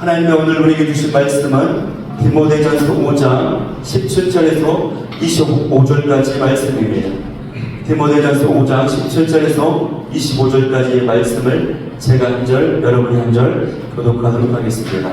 하나님의 오늘 우리에게 주신 말씀은 디모데전서 5장 17절에서 25절까지 말씀입니다. 디모데전서 5장 17절에서 25절까지의 말씀을 제가 한 절, 여러분이 한 절 교독하도록 하겠습니다.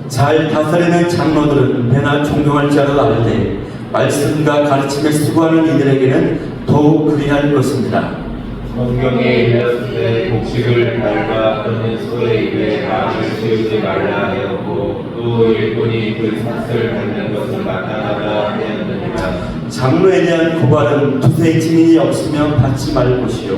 잘 다스리는 장로들은 배나 존경할 자로 알되 말씀과 가르침에 수고하는 이들에게는 더욱 그리할 것입니다. 성경에 일렀을 때 곡식을 밟아 또는 소의 입에 마음을 씌우지 말라 하였고 또 일꾼이 그 삭을 밟는 것을 마땅하다 하였느니라. 장로에 대한 고발은 두세 증인이 없으면 받지 말 것이요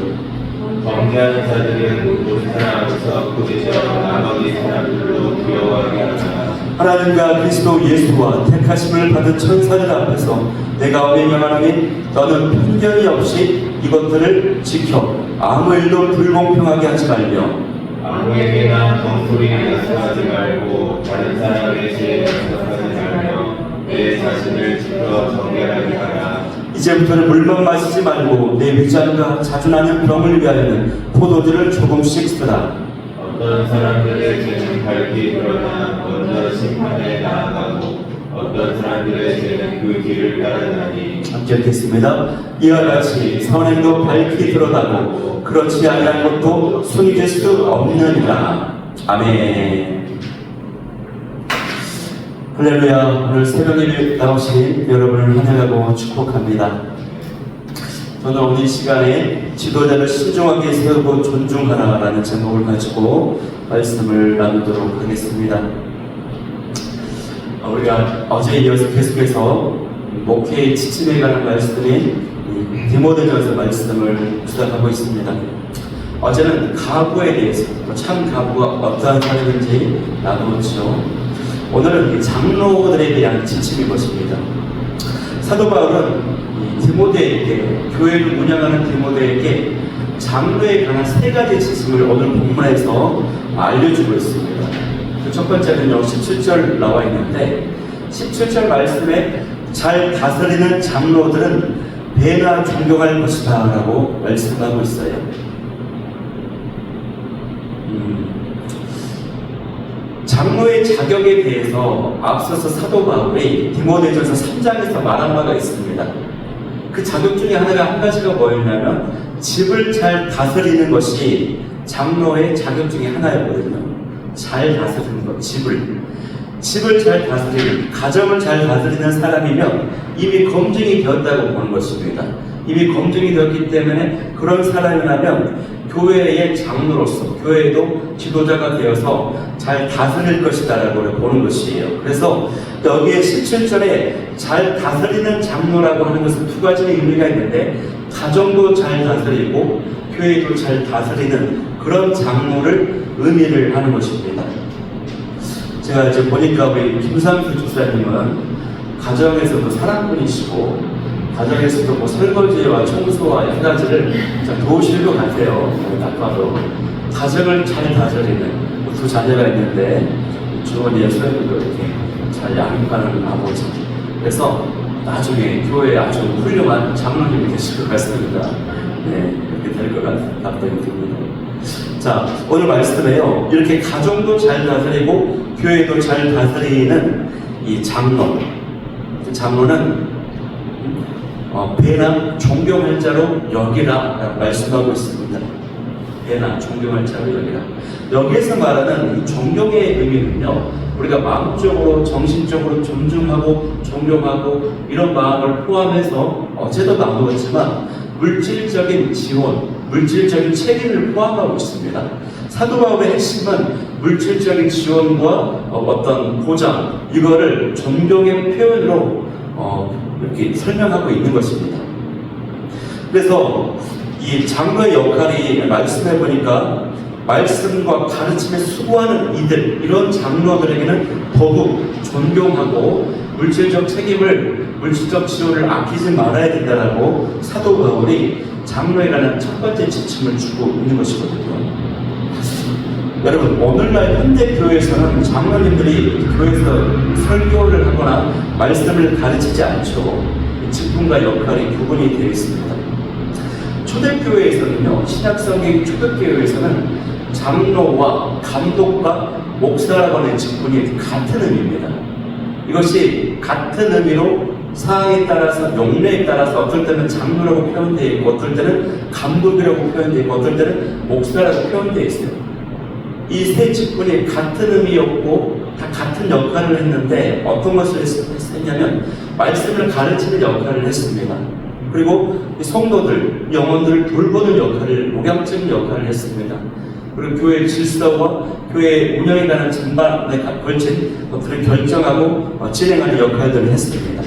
범죄하는 자들은 모든 사람 앞에서 부딪혀 나머지 사람들로 두려워하게 하라. 하나님과 그리스도 예수와 택하심을 받은 천사들 앞에서 내가 명령하노니 너는 편견이 없이 이것들을 지켜 아무 일도 불공평하게 하지 말며 아무에게나 덩소리를 연습하지 말고 다른 사람의 죄에 연습하지 말며 내 자신을 지켜 정결하게 하라. 이제부터는 물만 마시지 말고 내 위장과 자주 나는 병을 위하여는 포도주를 조금씩 쓰라. 어떤 사람들의 죄는 밝히 드러나 먼저 심판에 나아가고 어떤 사람들의 죄는 그 길을 따르나니. 함께 읽겠습니다. 이와 같이 선행도 밝히 드러나고 그렇지 아니한 것도 숨길 수 없느니라. 아멘. 할렐루야. 오늘 새벽에 나오신 여러분을 환영하고 축복합니다. 저는 오늘 이 시간에 지도자를 신중하게 세우고 존중하라라는 제목을 가지고 말씀을 나누도록 하겠습니다. 우리가 어제에 이어서 계속해서 목회의 지침에 관한 말씀인 디모데전서 말씀을 묵상하고 있습니다. 어제는 가부에 대해서 참 가부가 어떠한 사람인지 나누었죠. 오늘은 장로들에 대한 지침인 것입니다. 사도 바울은 디모데에게, 교회를 운영하는 디모데에게 장로에 관한 세 가지 지침을 오늘 본문에서 알려주고 있습니다. 그 첫 번째는요, 17절 나와 있는데 17절 말씀에 잘 다스리는 장로들은 배나 존경할 것이다 라고 말씀하고 있어요. 장로의 자격에 대해서 앞서서 사도 바울이 디모데전서 3장에서 말한 바가 있습니다. 그 자격 중에 하나가 한 가지가 뭐였냐면 집을 잘 다스리는 것이 장로의 자격 중에 하나였거든요. 잘 다스리는 것, 집을 잘 다스리는, 가정을 잘 다스리는 사람이면 이미 검증이 되었다고 보는 것입니다. 이미 검증이 되었기 때문에 그런 사람이라면 교회의 장로로서 교회에도 지도자가 되어서 잘 다스릴 것이다라고 보는 것이에요. 그래서 여기에 17절에 잘 다스리는 장로라고 하는 것은 두 가지의 의미가 있는데 가정도 잘 다스리고 교회도 잘 다스리는 그런 장로를 의미를 하는 것입니다. 제가 이제 보니까 우리 김상수 집사님은 가정에서도 사랑꾼이시고 가정에서도 뭐 설거지와 청소와 여러 가지를 도우실 것 같아요. 딱 봐도 가정을 잘 다스리는 두 자녀가 있는데 주원이의 소연이도 이렇게 잘 양육하는 아버지. 그래서 나중에 교회에 아주 훌륭한 장로님이 되실 것 같습니다. 네, 이렇게 될 것 같다는 생각이 듭니다. 자, 오늘 말씀에요. 이렇게 가정도 잘 다스리고 교회도 잘 다스리는 이 장로. 장로는 배나 존경할 자로 여기라 말씀하고 있습니다. 배나 존경할 자로 여기라. 여기에서 말하는 이 존경의 의미는요, 우리가 마음적으로 정신적으로 존중하고 존경하고 이런 마음을 포함해서 어제도 나누었지만 물질적인 지원, 물질적인 책임을 포함하고 있습니다. 사도 바울의 핵심은 물질적인 지원과 어떤 보장, 이거를 존경의 표현으로 이렇게 설명하고 있는 것입니다. 그래서 이 장로의 역할이 말씀해 보니까 말씀과 가르침에 수고하는 이들, 이런 장로들에게는 더욱 존경하고 물질적 책임을, 물질적 지원을 아끼지 말아야 된다라고 사도 바울이 장로에 관한 첫 번째 지침을 주고 있는 것이거든요. 여러분, 오늘날 현대교회에서는 장로님들이 교회에서 설교를 하거나 말씀을 가르치지 않죠. 직분과 역할이 구분이 되어 있습니다. 초대교회에서는요, 신약성경 초대교회에서는 장로와 감독과 목사라고 하는 직분이 같은 의미입니다. 이것이 같은 의미로 상황에 따라서, 용례에 따라서 어떨 때는 장로라고 표현되어 있고, 어떨 때는 감독이라고 표현되어 있고, 어떨 때는 목사라고 표현되어 있어요. 이 세 직분이 같은 의미였고 다 같은 역할을 했는데 어떤 것을 했냐면 말씀을 가르치는 역할을 했습니다. 그리고 성도들, 영혼들을 돌보는 역할을, 목양치는 역할을 했습니다. 그리고 교회 질서와 교회 운영에 관한 전반에 걸친 것들을 결정하고 진행하는 역할들을 했습니다.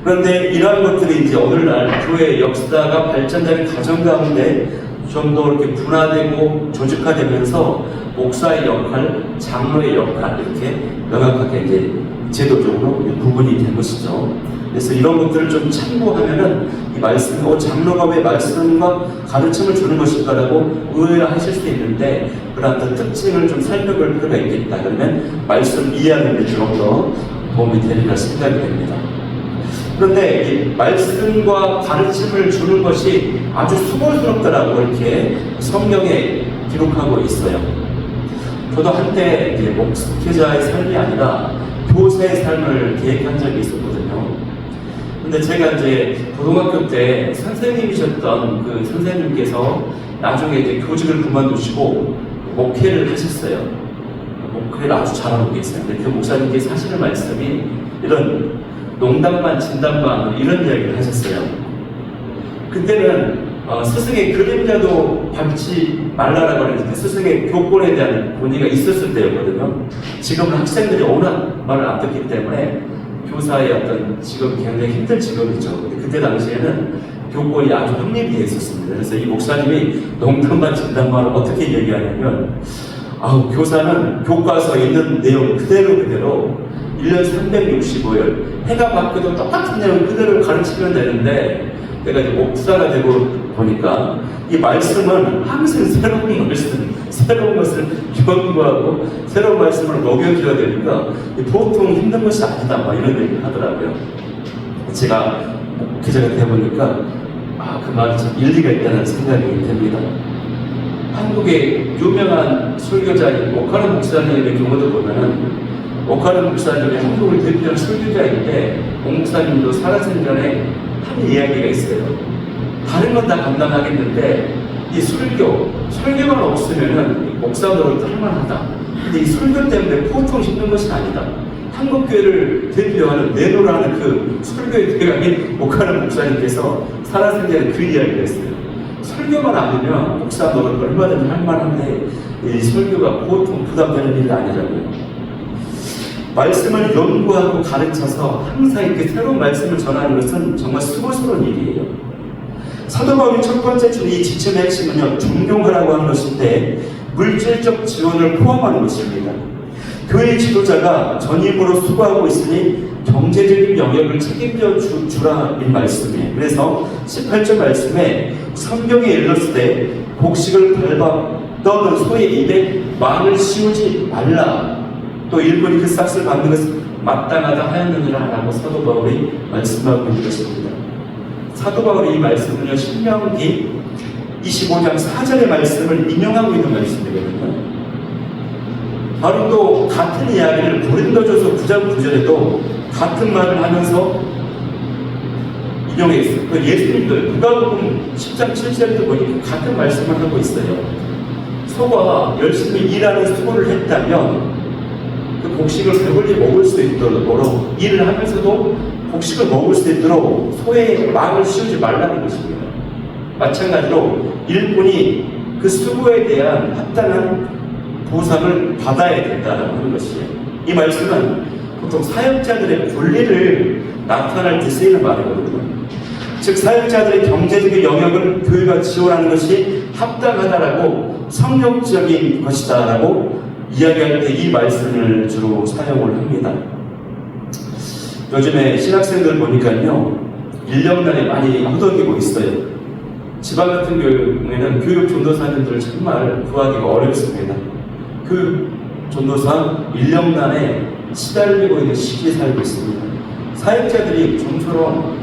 그런데 이러한 것들이 이제 오늘날 교회의 역사가 발전되는 과정 가운데 좀 더 이렇게 분화되고 조직화되면서 목사의 역할, 장로의 역할 이렇게 명확하게 이제 제도적으로 구분이 된 것이죠. 그래서 이런 것들을 좀 참고하면은 이 말씀, 장로가 왜 말씀과 가르침을 주는 것일까라고 의아하실 수 있는데 그런 특징을 좀 살펴볼 필요가 있겠다. 그러면 말씀 이해하는 데 좀 더 도움이 되리라 생각이 됩니다. 그런데 이 말씀과 가르침을 주는 것이 아주 수고스럽다라고 이렇게 성경에 기록하고 있어요. 저도 한때 이제 목회자의 삶이 아니라 교사의 삶을 계획한 적이 있었거든요. 근데 제가 이제 고등학교 때 선생님이셨던 그 선생님께서 나중에 이제 교직을 그만두시고 목회를 하셨어요. 목회를 아주 잘하고 계세요. 근데 그 목사님께서 하시는 말씀이 이런 농담반 진담반 이런 이야기를 하셨어요. 그때는 스승의 그림자도 밟지 말라라고 하는 스승의 교권에 대한 논의가 있었을 때였거든요. 지금은 학생들이 워낙 말을 안 듣기 때문에 교사의 어떤 직업이 굉장히 힘든 직업이죠. 근데 그때 당시에는 교권이 아주 확립되어 있었습니다. 그래서 이 목사님이 농담반 진담반을 어떻게 얘기하냐면 교사는 교과서에 있는 내용 그대로 1년 365일 해가 바뀌어도 똑같은 내용 그대로 가르치면 되는데 내가 이제 목사가 되고 보니까 이 말씀은 항상 새로운 것을 연구하고 새로운 말씀을 녹여줘야 되니까 보통 힘든 것이 아니다 막 이런 얘기를 하더라고요. 제가 목회자가 되어보니까 그 말이 참 일리가 있다는 생각이 됩니다. 한국의 유명한 설교자인 오카르 목사님의 경우도 보면은 오카르 목사님이 한국을 대표하는 설교자인데 오 목사님도 살아생전에 한 이야기가 있어요. 다른 건 다 감당하겠는데 이 설교만 없으면은 목사 노릇도 할만하다. 근데 이 설교 때문에 보통 힘든 것이 아니다. 한국교회를 대표하는 내노라는 그 설교의 대가인 오카르 목사님께서 살아생전에 그 이야기를 했어요. 설교만 아니면 목사 노릇 얼마든지 할만한데 이 설교가 보통 부담되는 일이 아니라고요. 말씀을 연구하고 가르쳐서 항상 이렇게 새로운 말씀을 전하는 것은 정말 수고스러운 일이에요. 사도 바울이 첫 번째 준 이 지침의 핵심은요, 존경하라고 하는 것인데 물질적 지원을 포함하는 것입니다. 교회 지도자가 전임으로 수고하고 있으니 경제적인 영역을 책임져 주라 이 말씀이에요. 그래서 18절 말씀에 성경에 일렀을 곡식을 밟아 떠는 소의 입에 망을 씌우지 말라. 또 일본이 그 싹을 받는 것은 마땅하다 하였느니라 라고 사도 바울이 말씀하고 있는 것입니다. 사도 바울이 이 말씀은요, 신명기 25장 4절의 말씀을 인용하고 있는 말씀이거든요. 바로 또 같은 이야기를 고린도전서 9장 9절에도 같은 말을 하면서 인용해 있어요. 그 예수님도 누가복음 10장 7절에도 보니까 같은 말씀을 하고 있어요. 소가 열심히 일하는 수고를 했다면 그 곡식을 배불리 먹을 수 있도록 일을 하면서도 곡식을 먹을 수 있도록 소의 망을 씌우지 말라는 것입니다. 마찬가지로 일꾼이 그 수고에 대한 합당한 보상을 받아야 된다는 하는 것이에요. 이 말씀은 보통 사역자들의 권리를 나타낼 때 쓰이는 말이거든요. 즉 사역자들의 경제적인 영역을 교회가 지원하는 것이 합당하다라고 성경적인 것이다라고 이야기할 때 이 말씀을 주로 사용을 합니다. 요즘에 신학생들 보니까요, 인력난이 많이 허덕이고 있어요. 지방 같은 경우에는 교육 전도사님들을 정말 구하기가 어렵습니다. 그 전도사 인력난에 시달리고 있는 시기에 살고 있습니다. 사역자들이 좀처럼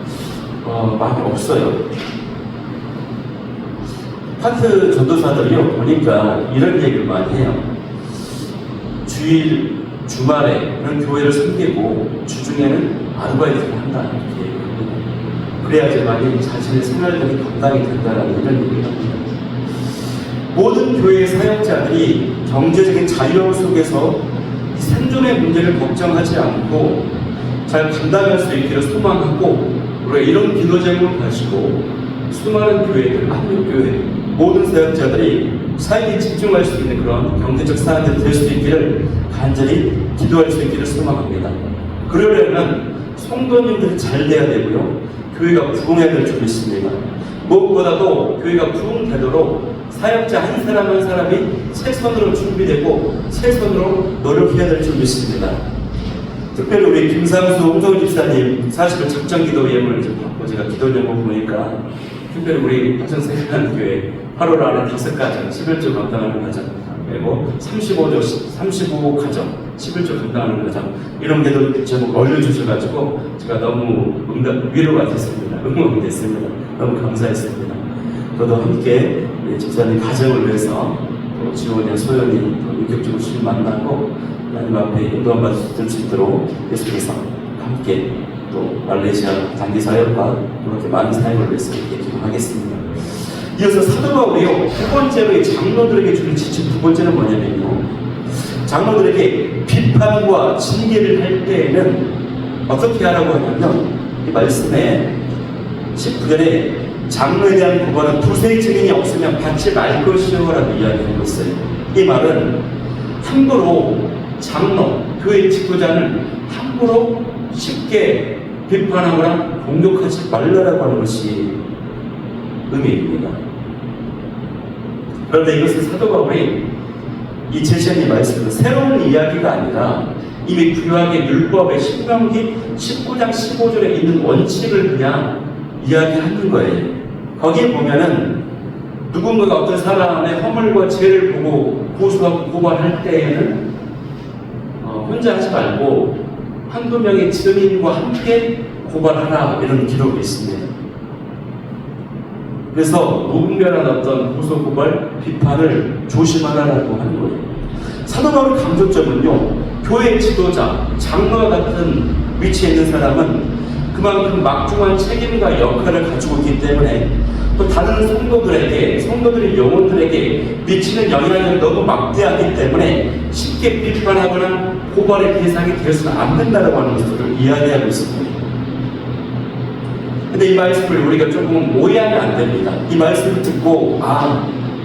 많이 없어요. 아파트 전도사들이요, 보니까 이런 얘기를 많이 해요. 주일, 주말에 그런 교회를 섬기고 주중에는 아르바이트를 한다. 이렇게 얘기합니다. 그래야지만이 자신의 생활들이 감당이 된다는 이런 얘기를 합니다. 모든 교회의 사역자들이 경제적인 자유 속에서 이 생존의 문제를 걱정하지 않고 잘 감당할 수 있기를 소망하고, 우리가 이런 기도 제목을 가지고 수많은 교회들, 한국교회 모든 사역자들이 사역에 집중할 수 있는 그런 경제적 사역들이 될 수 있기를 간절히 기도할 수 있기를 소망합니다. 그러려면 성도님들이 잘 돼야 되고요, 교회가 부흥해야 될 줄 믿습니다. 무엇보다도 교회가 부흥되도록 사역자 한 사람 한 사람이 최선으로 준비되고 최선으로 노력해야 될 줄 믿습니다. 특별히 우리 김상수 홍성훈 집사님, 사실은 작정기도 예물을 좀 받고 제가 기도 제목 보니까 특별히 우리 화천세계한교회 8월 안에 5가정 11조 감당하는 가정, 그리고 35 가정 11조 감당하는 가정, 이런 기도 제목 올려주셔가지고 제가 너무 위로가 됐습니다. 응원이 됐습니다. 너무 감사했습니다. 저도 함께 집사님 가정을 위해서 또 지원의 소연이 인격적으로 주님 만나고 하나님 앞에 인도한 받을 수 있도록 계속해서 함께 또 말레이시아 단기 사역과 그렇게 많은 사역을 위해서 이렇게 기도하겠습니다. 이어서 사도 바울이요, 두 번째로 이 장로들에게 주는 지침 두 번째는 뭐냐면요, 장로들에게 비판과 징계를 할 때에는 어떻게 하라고 하냐면, 이 말씀에 19절에 장로에 대한 고발은 두세 증인이 없으면 받지 말 것이요 라고 이야기하고 있어요. 이 말은 함부로 장로, 교회 지도자는 함부로 쉽게 비판하거나 공격하지 말라라고 하는 것이 의미입니다. 그런데 이것은 사도 바울이 이 제시한 이 말씀은 새로운 이야기가 아니라 이미 구약의 율법의 신명기 19장 15절에 있는 원칙을 그냥 이야기하는 거예요. 거기에 보면은 누군가가 어떤 사람의 허물과 죄를 보고 고소하고 고발할 때에는 혼자 하지 말고 한두 명의 증인과 함께 고발하라, 이런 기록이 있습니다. 그래서 무분별한 어떤 고소 고발, 비판을 조심하라라고 하는 거예요. 사도 바울의 강조점은요, 교회 지도자, 장로와 같은 위치에 있는 사람은 그만큼 막중한 책임과 역할을 가지고 있기 때문에 또 다른 성도들의 영혼들에게 미치는 영향이 너무 막대하기 때문에 쉽게 비판하거나 고발의 대상이 될 수는 안 된다고 하는 것을 이야기하고 있습니다. 근데 이 말씀을 우리가 조금 오해하면 안 됩니다. 이 말씀을 듣고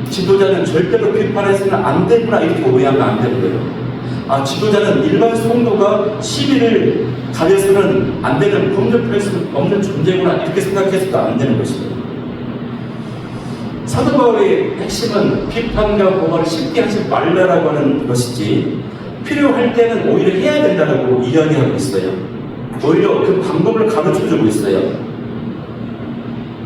지도자는 절대로 비판해서는 안 되구나, 이렇게 오해하면 안 되는 거예요. 지도자는 일반 성도가 시비를 가려서는 안 되는, 범접할 수 없는 존재구나, 이렇게 생각해서도 안 되는 것입니다. 사도 바울의 핵심은 비판과 고발을 쉽게 하지 말라라고 하는 것이지, 필요할 때는 오히려 해야 된다고 이야기하고 있어요. 오히려 그 방법을 가르쳐주고 있어요.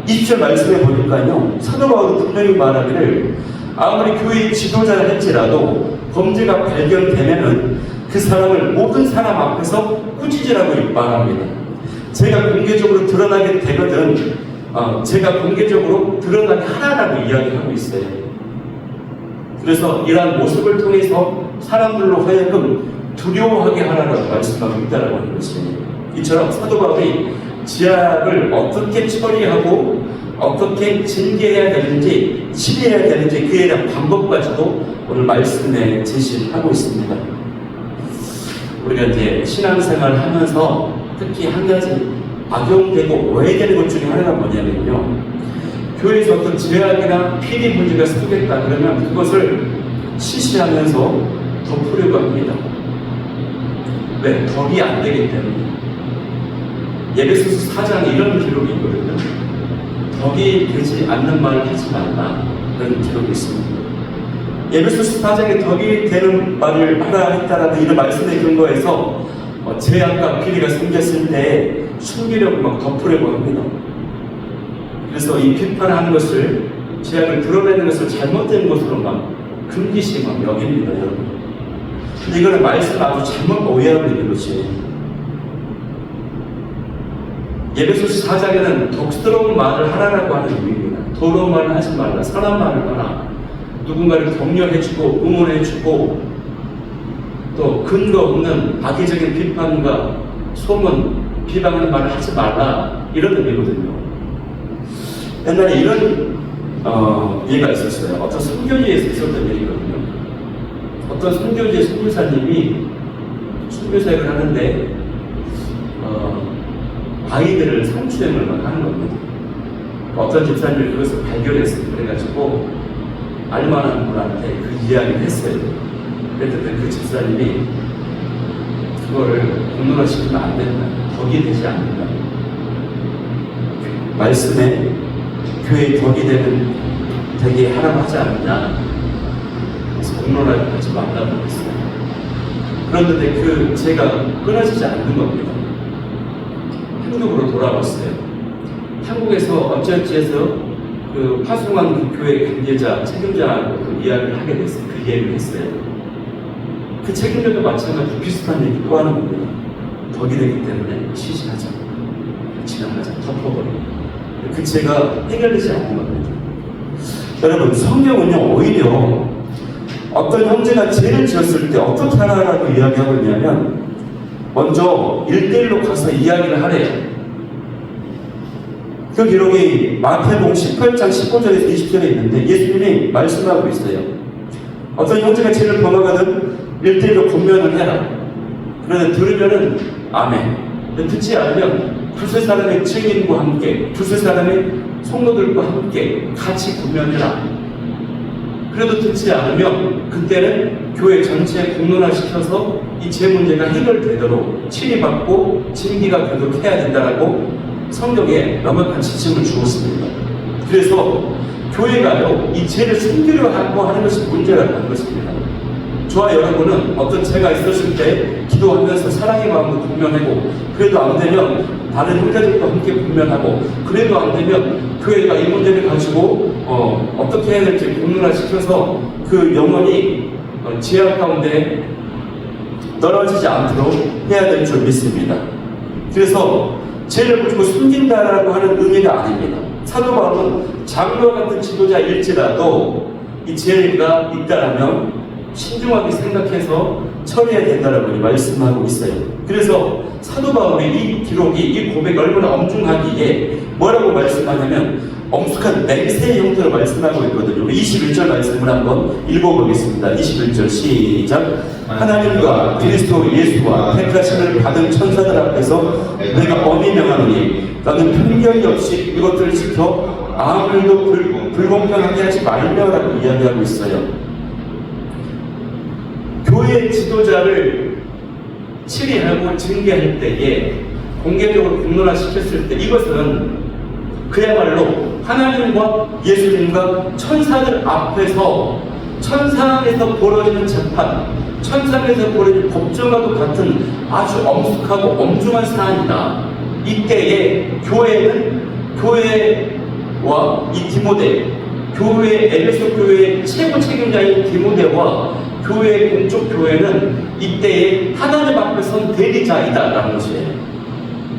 20절 말씀에 보니까요, 사도 바울은 분명히 말하기를 아무리 교회의 지도자를 할지라도 범죄가 발견되면은 그 사람을 모든 사람 앞에서 꾸짖으라고 말합니다. 제가 공개적으로 드러나게 되거든 제가 공개적으로 드러나게 하라라고 이야기하고 있어요. 그래서 이러한 모습을 통해서 사람들로 하여금 두려워하게 하라라고 말씀하고 있다라고 하는 것입니다. 이처럼 사도 바울이 지약을 어떻게 처리하고 어떻게 징계해야 되는지, 치료해야 되는지, 그에 대한 방법까지도 오늘 말씀에 제시하고 있습니다. 우리가 이제 신앙생활을 하면서 특히 한 가지 악용되고 오해되는 것 중에 하나가 뭐냐면요, 교회에서 어떤 제약이나 피리 문제가 생겼다 그러면 그것을 시시하면서 덮으려고 합니다. 왜? 덕이 안 되기 때문에. 에베소서 4장에 이런 기록이 있거든요. 덕이 되지 않는 말을 하지 말라, 그런 기록이 있습니다. 에베소서 4장에 덕이 되는 말을 하라 했다라는 이런 말씀의 근거에서 제약과 피리가 생겼을 때 숨기려고 막 덮으려고 합니다. 그래서 이 비판하는 것을, 제약을 드러내는 것을 잘못된 것으로 막 금기시 막 여깁니다, 여러분. 근데 이거는 말씀을 아주 잘못 오해하고 있는 것이에요. 예배소서 4장에는 덕스러운 말을 하라라고 하는 의미입니다. 더러운 말을 하지 말라, 선한 말을 하라. 누군가를 격려해주고 응원해주고 또 근거 없는 악의적인 비판과 소문, 비방하는 말을 하지 말라, 이런 의미거든요. 옛날에 이런 예가 있었어요. 어떤 선교지에서 있었던 얘기거든요. 어떤 선교지의 선교사님이 선교사역을 하는데 아이들을 성추행을 막 하는 겁니다. 어떤 집사님이 그것을 발견했어요. 그래가지고 알만한 분한테 그 이야기를 했어요. 그랬더니 그 집사님이 그거를 공론화시키면 안 된다, 덕이 되지 않는다, 말씀에 교회의 덕이 되게 하라고 하지 않느냐, 그래서 공론화하지 말라고 했어요. 그런데 제가 끊어지지 않는 겁니다. 한국으로 돌아왔어요. 한국에서 어찌어찌해서 그 파송한 그 교회 관계자, 책임자하고 그 이야기를 하게 됐어요. 그 얘기를 했어요. 그 책임자도 마찬가지로 비슷한 얘기 또 하는 겁니다. 덕이 되기 때문에 시시하자, 지나가자, 덮어버리고. 제가 해결되지 않는 겁니다. 여러분, 성경은요, 오히려 어떤 형제가 죄를 지었을 때 어떻게 하라고 이야기하고 있냐면, 먼저 1대1로 가서 이야기를 하래요. 그 기록이 마태복음 18장 19절에서 20절에 있는데 예수님이 말씀하고 있어요. 어떤 형제가 죄를 범하거든 1대1로 권면을 해라. 그런데 들으면은 아멘. 듣지 않으면 두세 사람의 증인과 함께, 두세 사람의 성도들과 함께 같이 권면해라. 그래도 듣지 않으면 그때는 교회 전체에 공론화시켜서 이 죄 문제가 해결되도록 치리받고 징계가 되도록 해야 된다라고 성경에 명확한 지침을 주었습니다. 그래서 교회가요, 이 죄를 숨기려 하고 하는 것이 문제라는 것입니다. 저와 여러분은 어떤 죄가 있었을 때 기도하면서 사랑의 마음으로 공면하고, 그래도 안 되면 다른 형제들과 함께 공면하고, 그래도 안 되면 교회가 이 문제를 가지고 어떻게 해야 될지 공론화시켜서 그 영혼이 죄악 가운데 떨어지지 않도록 해야 될 줄 믿습니다. 그래서 죄를 묻고 숨긴다라고 하는 의미가 아닙니다. 사도 바울은 장로와 같은 지도자일지라도 이 죄가 있다라면 신중하게 생각해서 처리해야 된다라고 말씀하고 있어요. 그래서 사도 바울의 이 기록이, 이 고백이 얼마나 엄중하기에 뭐라고 말씀하냐면 엄숙한 맹세의 형태로 말씀하고 있거든요. 21절 말씀을 한번 읽어보겠습니다. 21절 시작. 하나님과 그리스도 예수와 택하심을 받은 천사들 앞에서 내가 엄히 명하노니 나는 편견이 없이 이것들을 지켜 아무도 불공평하게 하지 말며라고 이야기하고 있어요. 교회 지도자를 치리하고 징계할 때에 공개적으로 공론화시켰을 때 이것은 그야말로 하나님과 예수님과 천사들 앞에서 천상에서 벌어지는 재판, 천상에서 벌어지는 법정과도 같은 아주 엄숙하고 엄중한 사안이다. 이때에 교회와 이 디모데, 에베소 교회의 최고 책임자인 디모데와 교회의 공적 교회는 이때에 하나님 앞에 선 대리자이다라는 것이에요.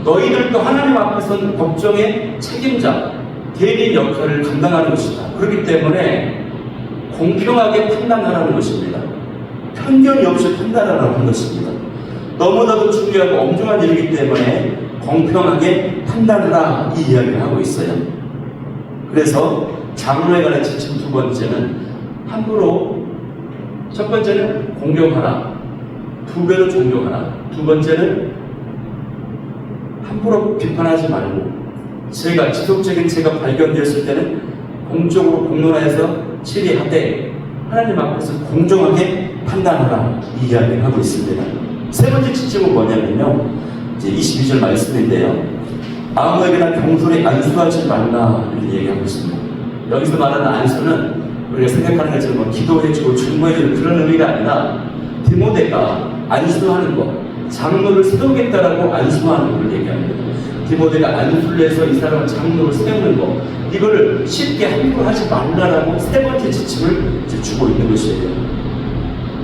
너희들도 하나님 앞에 선 법정의 책임자, 대리 역할을 감당하는 것이다. 그렇기 때문에 공평하게 판단하라는 것입니다. 편견이 없이 판단하라는 것입니다. 너무나도 중요하고 엄중한 일이기 때문에 공평하게 판단하라, 이 이야기를 하고 있어요. 그래서 장로에 관한 지침 두 번째는 함부로, 첫 번째는 공경하라, 두 배로 존경하라. 두 번째는 함부로 비판하지 말고, 지속적인 죄가 발견되었을 때는 공적으로 공론화해서 치리하되 하나님 앞에서 공정하게 판단하라, 이 이야기를 하고 있습니다. 세 번째 지침은 뭐냐면요, 이제 22절 말씀인데요, 아무에게나 경솔히 안수하지 말라, 이렇게 얘기하고 있습니다. 여기서 말하는 안수는 우리가 생각하는 것처럼 기도해주고 중보해주는 그런 의미가 아니라 디모데가 안수하는 것, 장로를 세우겠다라고 안수하는 걸 얘기합니다. 디모데가 안수를 해서 이 사람을 장로를 세우는 것, 이거를 쉽게 함부로 하지 말라라고 세 번째 지침을 이제 주고 있는 것이에요.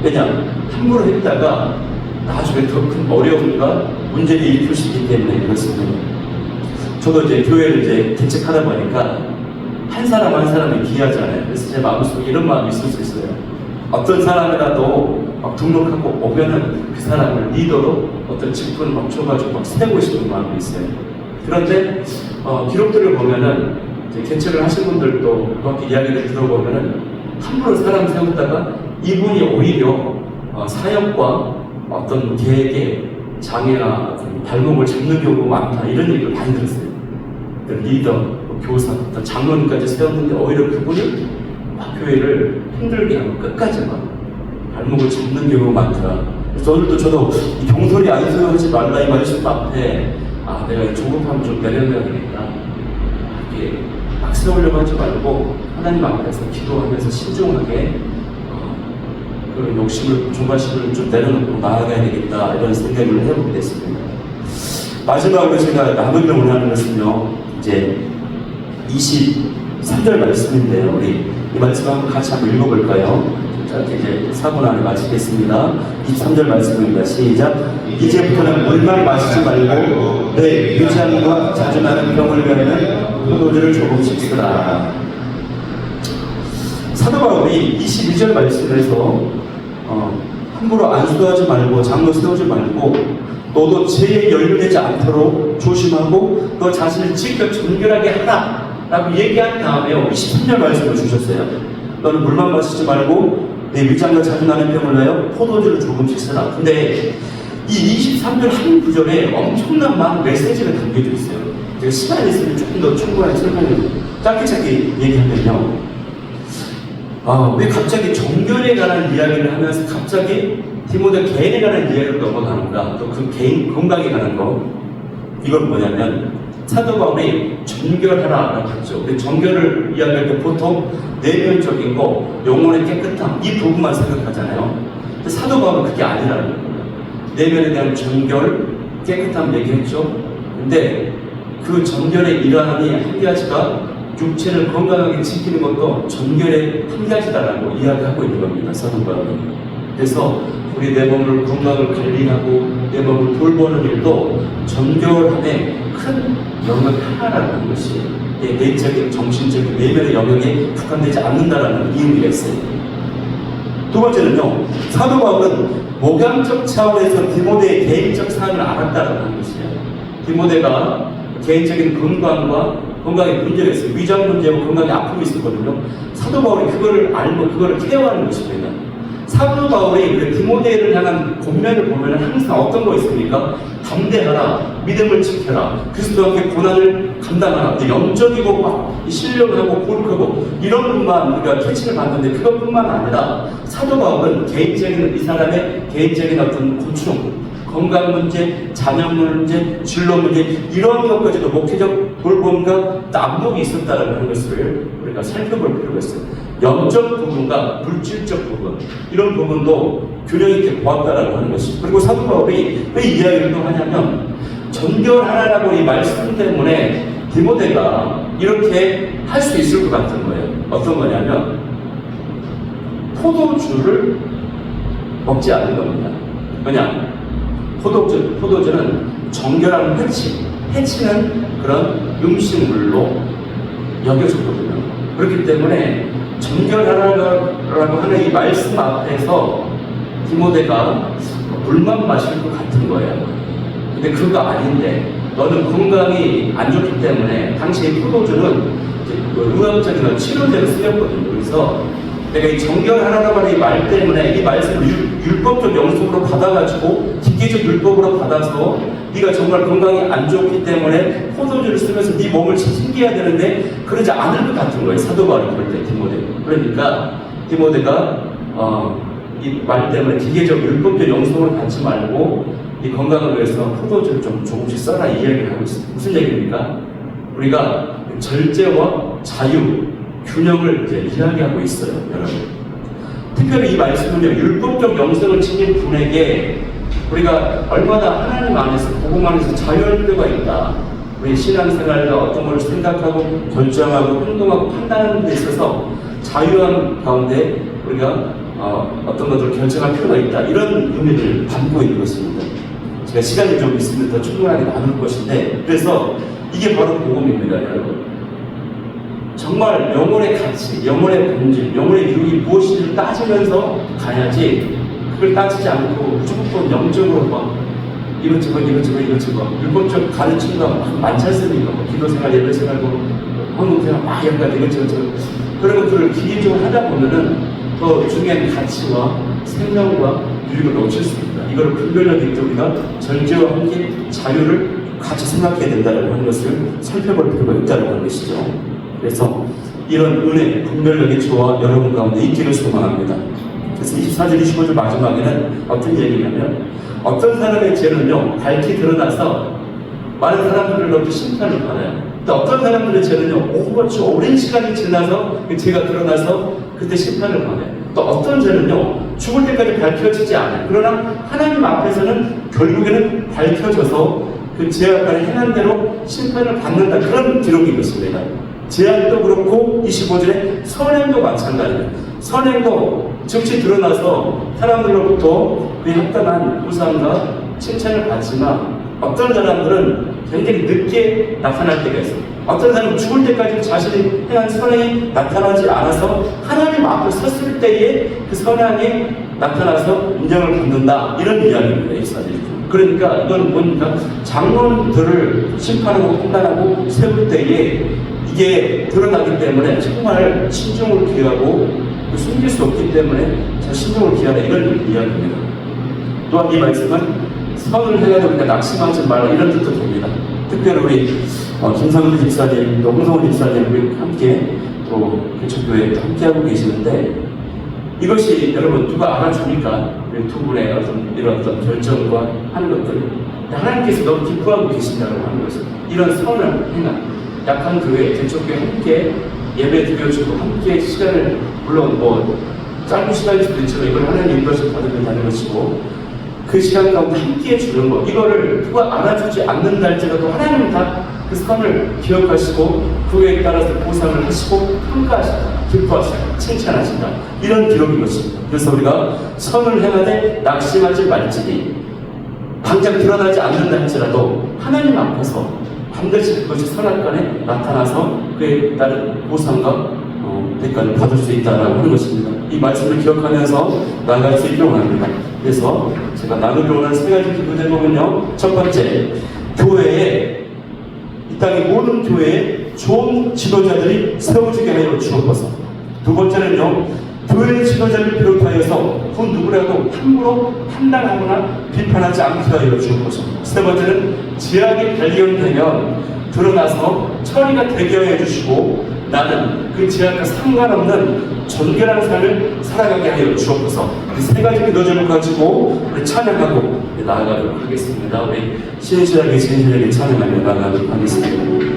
왜냐, 함부로 했다가 나중에 더 큰 어려움과 문제를 일으킬 수 있기 때문에 그렇습니다. 저도 이제 교회를 이제 개척하다 보니까 한 사람 한 사람이 귀하잖아요. 그래서 제 마음속에 이런 마음이 있을 수 있어요. 어떤 사람이라도 막 등록하고 오면은 그 사람을 리더로 어떤 직분을 막 줘가지고 막 세우고 싶은 마음이 있어요. 그런데 기록들을 보면은 이제 개척을 하신 분들도 그렇게 이야기를 들어보면은 함부로 사람 세웠다가 이분이 오히려 사역과 어떤 계획에 장애나 발목을 잡는 경우가 많다 이런 얘기를 많이 들었어요. 리더, 교사, 장로님까지 세웠는데 오히려 그분이 막 교회를 힘들게 하고 끝까지 막 발목을 잡는 경우가 많더라. 그래서 오늘도 저도 이 경솔이 안수하지 말라 이 말씀 앞에 내가 이 조급함을 좀 내려놔야 되겠다. 이렇게 막 세우려고 하지 말고 하나님 앞에서 기도하면서 신중하게 그런 욕심을, 조바심을 좀 내려놓고 나아가야 되겠다 이런 생각을 해보게 됐습니다. 마지막으로 제가 나누려고 하는 것은요, 이제 23절 말씀인데요. 우리 이 말씀 한번 같이 한번 읽어볼까요? 짧게 이제 4분 안에 마치겠습니다. 23절 말씀입니다. 시작. 이제부터는 물만 마시지 말고 내 유장과 자주 나는 병을 면하는 포도주를 조금씩 쓰라. 사도 바울이 22절 말씀에서 함부로 안수하지 말고 장로 세우지 말고 너도 죄에 연루되지 않도록 조심하고 너 자신을 지켜 정결하게 하라 라고 얘기한 다음에 23절 말씀을 주셨어요. 너는 물만 마시지 말고 내 위장과 자주 나는 병을 내어 포도주를 조금씩 쓰라. 근데 이 23절 한 구절에 엄청난 많은 메시지가 담겨져 있어요. 제가 시간이 있으면 조금 더 충분하게 설명을 짧게 얘기하면요, 왜 갑자기 정결에 관한 이야기를 하면서 갑자기 디모데 개인에 관한 이야기로 넘어가는가? 또 그 개인 건강에 관한 거, 이건 뭐냐면 사도 바울이 정결하라라고 했죠. 근데 정결을 이야기할 때 보통 내면적인 거, 영혼의 깨끗함 이 부분만 생각하잖아요. 근데 사도 바울은 그게 아니라는 거예요. 내면에 대한 정결, 깨끗함 얘기했죠. 근데 그 정결의 일환이 한 가지가 육체를 건강하게 지키는 것도 정결의 한 가지다라고 이야기하고 있는 겁니다. 사도 바울은. 그래서 우리 내 몸을 건강을 관리하고 내 몸을 돌보는 일도 정결함의 큰 영역 하나라는 것이 내적인, 정신적인, 내면의 영역에 국한되지 않는다라는 의미가 있어요. 두 번째는요, 사도 바울은 목양적 차원에서 디모데의 개인적 사항을 알았다라는 것이에요. 디모데가 개인적인 건강에 문제가 있어요. 위장 문제고 건강에 아픔이 있었거든요. 사도 바울이 그거를 알고 그거를 케어하는 것입니다. 사도 바울이 그 디모데를 향한 권면을 보면 항상 어떤 거 있습니까? 담대하라, 믿음을 지켜라, 그리스도와 함께 고난을 감당하라. 영적이고 막 신령하고 거룩하고 이런 것만 우리가 캐치를 받는데 그것뿐만 아니라 사도 바울은 개인적인 이 사람의 개인적인 어떤 고충, 건강 문제, 자녀 문제, 진로 문제 이런 것까지도 목회적 돌봄과 안목이 있었다는 것을 우리가 살펴볼 필요가 있어요. 영적 부분과 물질적 부분 이런 부분도 균형 있게 보았다라고 하는 것이. 그리고 사도 바울이 왜 이야기를 또 하냐면 정결하라라고 이 말씀 때문에 디모데가 이렇게 할 수 있을 것 같은 거예요. 어떤 거냐면 포도주를 먹지 않는 겁니다. 그냥 포도주는 정결한 해치는 그런 음식물로 여겨졌거든요. 그렇기 때문에 정결하라고 하는 이 말씀 앞에서 디모데가 물만 마실 것 같은 거예요. 근데 그거 아닌데 너는 건강이 안 좋기 때문에 당시 포도주는 의학적인 치료제로 쓰였거든요. 그래서 내가 이 정결하라고 하는 이 말 때문에 이 말씀을 율법적 영속으로 받아가지고 기계적 율법으로 받아서 네가 정말 건강이 안 좋기 때문에 포도주를 쓰면서 네 몸을 챙겨야 되는데 그러지 않을 것 같은 거예요. 사도 바울이 볼 때 디모데. 그러니까 디모데가 이 말 때문에 기계적 율법적 영속을 받지 말고 이 건강을 위해서 포도주를 좀 조금씩 써라 이 이야기를 하고 있습니다. 무슨 얘기입니까? 우리가 절제와 자유, 균형을 이제 이야기하고 있어요, 여러분. 특별히 이 말씀은요, 율법적 영성을 지닌 분에게 우리가 얼마나 하나님 안에서, 복음 안에서 자유할 필요가 있다. 우리 신앙생활과 어떤 걸 생각하고, 결정하고, 행동하고, 판단하는 데 있어서 자유한 가운데 우리가 어떤 것들을 결정할 필요가 있다. 이런 의미를 담고 있는 것입니다. 제가 시간이 좀 있으면 더 충분하게 나눌 것인데, 그래서 이게 바로 복음입니다, 여러분. 정말 영혼의 가치, 영혼의 본질, 영혼의 유익이 무엇인지를 따지면서 가야지, 그걸 따지지 않고 무조건 영적으로 막 이것저것 율법적 가르침과 많지 않습니까? 기도 생활, 예배 생활, 헌금 생활 막 약간 이것저것 그런 것들을 기계적으로 하다 보면은 더 중요한 가치와 생명과 유익을 놓칠 수 있다. 이걸 분별력이 있게 우리가 절제와 함께 자유를 같이 생각해야 된다는 하는 것을 살펴볼 필요가 있다는 하는 것이죠. 그래서 이런 은혜, 분별력의 조화 여러분 가운데 있기를 소망합니다. 그래서 24절, 25절 마지막에는 어떤 얘기냐면 어떤 사람의 죄는요 밝히 드러나서 많은 사람들로부터 심판을 받아요. 또 어떤 사람들의 죄는요 오랜 시간이 지나서 그 죄가 드러나서 그때 심판을 받아요. 또 어떤 죄는요 죽을 때까지 밝혀지지 않아요. 그러나 하나님 앞에서는 결국에는 밝혀져서 그 죄악간에 행한 대로 심판을 받는다. 그런 기록인 것입니다. 죄악도 그렇고 25절에 선행도 마찬가지예요. 선행도 즉시 드러나서 사람들로부터 그 합당한 보상과 칭찬을 받지만 어떤 사람들은 굉장히 늦게 나타날 때가 있어요. 어떤 사람은 죽을 때까지 자신이 행한 선행이 나타나지 않아서 하나님 앞에 섰을 때에 그 선행이 나타나서 인정을 받는다. 이런 이야기입니다. 이 사실이. 그러니까 이건 뭡니까? 장로들을 심판하고 판단하고 세울 때에 이게 드러나기 때문에 정말 신중을 기하고 숨길 수 없기 때문에 자 신중을 기하라 이런 이야기입니다. 또한 이 말씀은 선을 해가지고 우리가 낙심하지 말라 이런 뜻도 됩니다. 특별히 우리 김상훈 집사님, 또 홍성훈 집사님 우리 함께 또 개척교회에 함께하고 계시는데 이것이 여러분 누가 알아주니까 우리 두 분의 이런 어떤 결정과 하는 것들 하나님께서 너무 기뻐하고 계신다고 하는 것을 이런 선을 행한 약한 교회, 개척교회 함께 예배 드려주고 함께 시간을 물론 짧은 시간일 수도 있지만 이걸 하나님 인도하셔서 받으면 되는 것이고 그 시간 가운데 함께 해주는 것 이거를 누가 알아주지 않는다 할지라도 하나님은 다 그 선을 기억하시고 그에 따라서 보상을 하시고 평가하신다, 기뻐하신다, 칭찬하신다 이런 기록인 것입니다. 그래서 우리가 선을 행하되 낙심하지 말지니 당장 드러나지 않는다 할지라도 하나님 앞에서 반드시 그것이 선악간에 나타나서 그에 따른 보상과 대가를 받을 수 있다라고 하는 것입니다. 이 말씀을 기억하면서 나아갈 수 있기를 원합니다. 그래서 제가 나누기 원하는 세 가지 기도 제목은요. 첫 번째, 교회에 이 땅의 모든 교회에 좋은 지도자들이 세워지게 하여 주옵소서. 두 번째는요. 교회의 지도자를 비롯하여서 그 누구라도 함부로 판단하거나 비판하지 않게 하여 주옵소서. 세 번째는 죄악이 발견되면 드러나서 처리가 되게 하여 주시고 나는 그 죄악과 상관없는 정결한 삶을 살아가게 하여 주옵소서. 이 세 가지 기도 제목 가지고 우리 찬양하고 나아가도록 하겠습니다. 우리 신실하게 찬양하며 나아가도록 하겠습니다.